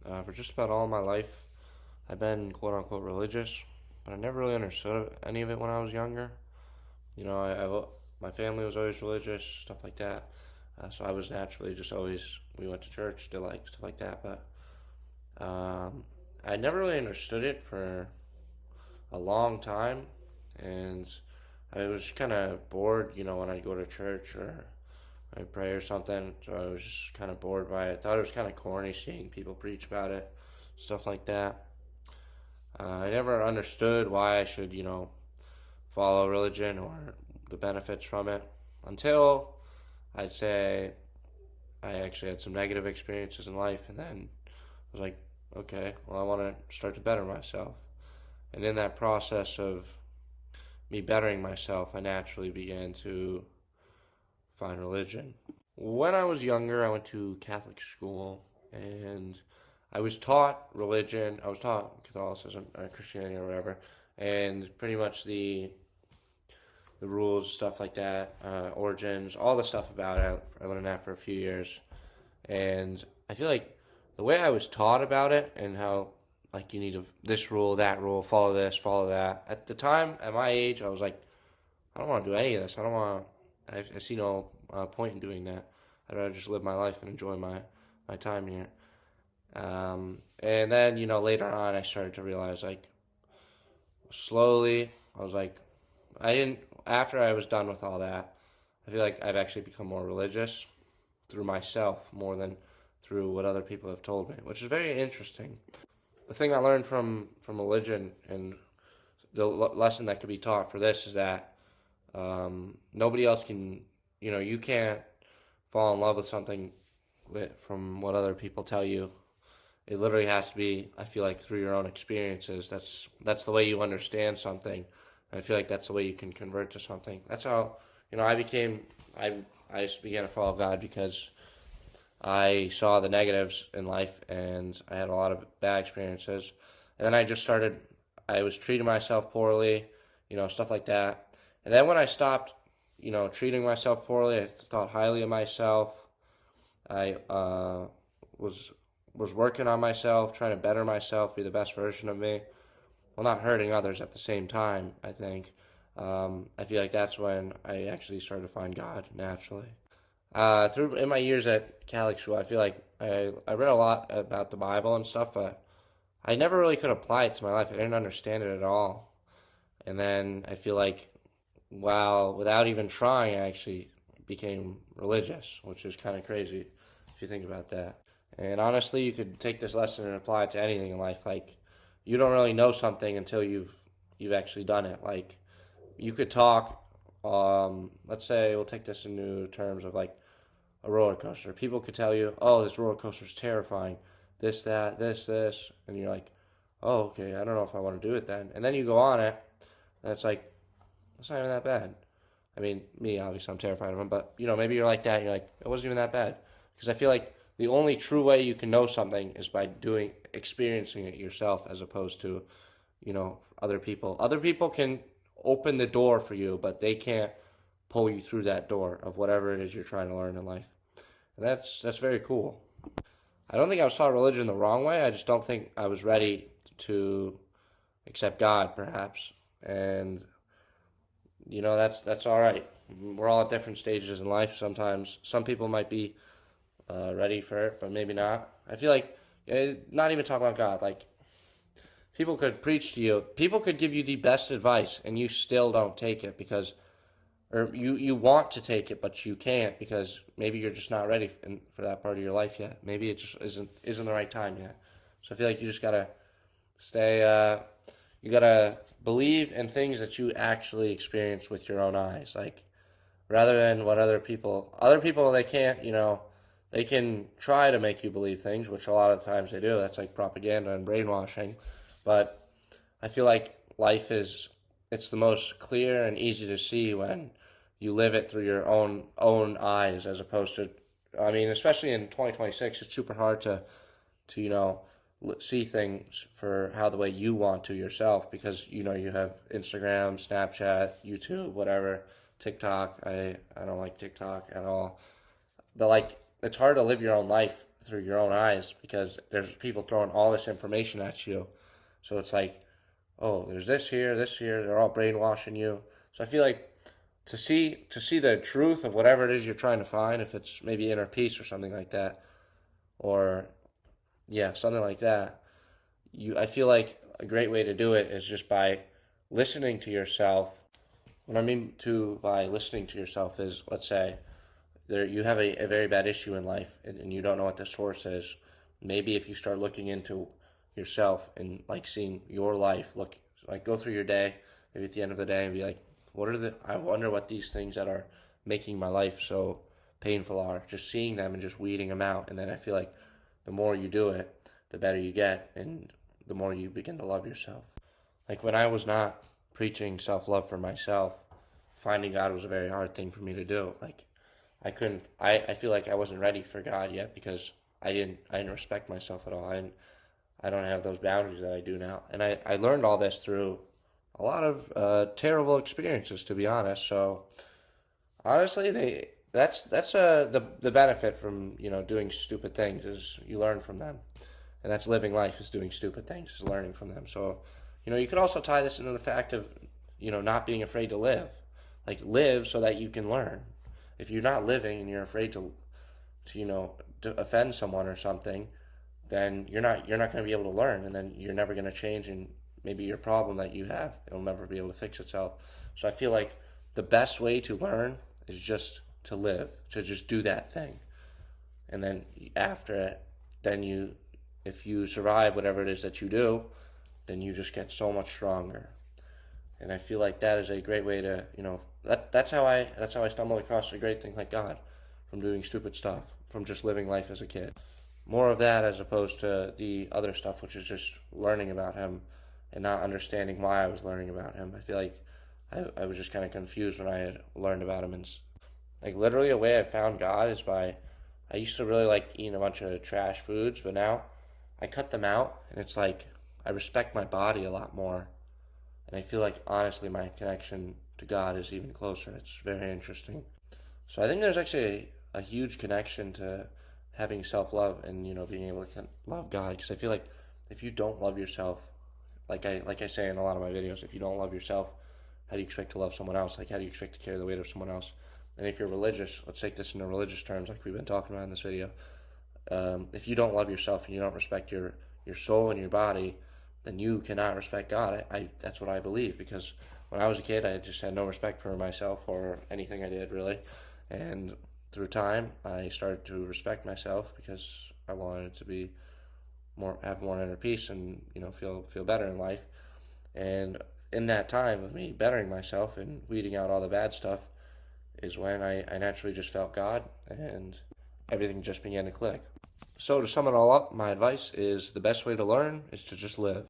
For just about all my life, I've been quote unquote religious, but I never really understood any of it when I was younger. You know, my family was always religious, stuff like that. So I was naturally just always, we went to church, did like stuff like that. But I never really understood it for a long time. And I was kind of bored, when I go to church or I pray or something. So I was just kind of bored by it. I thought it was kind of corny seeing people preach about it, stuff like that. I never understood why I should, follow religion or the benefits from it until I'd say I actually had some negative experiences in life, and then I was like, okay, well, I want to start to better myself. And in that process of me bettering myself, I naturally began to find religion. When I was younger, I went to Catholic school, and I was taught religion. I was taught Catholicism, Christianity, or whatever, and pretty much the rules, stuff like that, origins, all the stuff about it. I learned that for a few years, and I feel like the way I was taught about it and how like you need to this rule, that rule, follow this, follow that. At the time, at my age, I was like, I don't want to do any of this. I don't want. I see no point in doing that. I'd rather just live my life and enjoy my time here. And then later on, I started to realize like slowly, I was like, I didn't. After I was done with all that, I feel like I've actually become more religious through myself more than through what other people have told me, which is very interesting. The thing I learned from religion and the lesson that could be taught for this is that nobody else can, you can't fall in love with something from what other people tell you. It literally has to be, I feel like, through your own experiences. That's the way you understand something. And I feel like that's the way you can convert to something. That's how, I just began to follow God because I saw the negatives in life and I had a lot of bad experiences. And then I was treating myself poorly, stuff like that. And then when I stopped, treating myself poorly, I thought highly of myself. I was working on myself, trying to better myself, be the best version of me. Well, not hurting others at the same time, I think. I feel like that's when I actually started to find God naturally. Through in my years at Catholic school, I feel like I read a lot about the Bible and stuff, but I never really could apply it to my life. I didn't understand it at all. And then I feel like, without even trying, I actually became religious, which is kind of crazy if you think about that. And honestly, you could take this lesson and apply it to anything in life. Like, you don't really know something until you've actually done it. Like, you could talk. Let's say we'll take this into terms of like a roller coaster. People could tell you, "Oh, this roller coaster is terrifying. This, that, this," and you're like, "Oh, okay. I don't know if I want to do it then." And then you go on it, and it's like, it's not even that bad. I mean, me obviously I'm terrified of them, but maybe you're like that. And you're like, it wasn't even that bad because I feel like the only true way you can know something is by experiencing it yourself, as opposed to, other people. Other people can open the door for you, but they can't pull you through that door of whatever it is you're trying to learn in life. And that's very cool. I don't think I was taught religion the wrong way. I just don't think I was ready to accept God, perhaps. And that's all right. We're all at different stages in life. Sometimes some people might be ready for it, but maybe not. I feel like not even talking about God. Like, people could preach to you. People could give you the best advice, and you still don't take it or you want to take it, but you can't because maybe you're just not ready for that part of your life yet. Maybe it just isn't the right time yet. So I feel like you just gotta stay. You gotta believe in things that you actually experience with your own eyes, like rather than what other people they can't. They can try to make you believe things, which a lot of times they do. That's like propaganda and brainwashing. But I feel like it's the most clear and easy to see when you live it through your own eyes, as opposed to, I mean, especially in 2026, it's super hard to see things for how the way you want to yourself, because you have Instagram, Snapchat, YouTube, whatever, TikTok. I don't like TikTok at all. But like, it's hard to live your own life through your own eyes, because there's people throwing all this information at you. So it's like, oh, there's this here, this here. They're all brainwashing you. So I feel like to see the truth of whatever it is you're trying to find, if it's maybe inner peace or something like that, or yeah, something like that. I feel like a great way to do it is just by listening to yourself. What I mean by listening to yourself is, let's say you have a very bad issue in life, and you don't know what the source is. Maybe if you start looking into yourself and like seeing your life, look, like go through your day, maybe at the end of the day, and be like, I wonder what these things that are making my life so painful are. Just seeing them and just weeding them out. And then I feel like the more you do it, the better you get, and the more you begin to love yourself. Like when I was not preaching self-love for myself, finding God was a very hard thing for me to do. Like I feel like I wasn't ready for God yet, because I didn't respect myself at all. I don't have those boundaries that I do now. And I learned all this through a lot of terrible experiences, to be honest. So honestly, that's the benefit from doing stupid things, is you learn from them, and that's living life, is doing stupid things, is learning from them. So you could also tie this into the fact of not being afraid to live, like live so that you can learn. If you're not living and you're afraid to offend someone or something, then you're not going to be able to learn, and then you're never going to change, and maybe your problem that you have, it'll never be able to fix itself. So I feel like the best way to learn is just to live, to just do that thing. And then after it, if you survive whatever it is that you do, then you just get so much stronger. And I feel like that is a great way to, that's how I stumbled across a great thing like God, from doing stupid stuff, from just living life as a kid. More of that as opposed to the other stuff, which is just learning about him and not understanding why I was learning about him. I feel like I was just kind of confused when I had learned about him. And like literally a way I found God is I used to really like eating a bunch of trash foods, but now I cut them out, and it's like I respect my body a lot more. And I feel like honestly my connection to God is even closer. It's very interesting. So I think there's actually a huge connection to having self-love and being able to love God, because I feel like if you don't love yourself, like I say in a lot of my videos, if you don't love yourself, how do you expect to love someone else? Like how do you expect to carry the weight of someone else? And if you're religious, let's take this into religious terms, like we've been talking about in this video. If you don't love yourself and you don't respect your soul and your body, then you cannot respect God. That's what I believe, because when I was a kid, I just had no respect for myself or anything I did, really. And through time, I started to respect myself, because I wanted to have more inner peace and feel better in life. And in that time of me bettering myself and weeding out all the bad stuff is when I naturally just felt God, and everything just began to click. So to sum it all up, my advice is the best way to learn is to just live.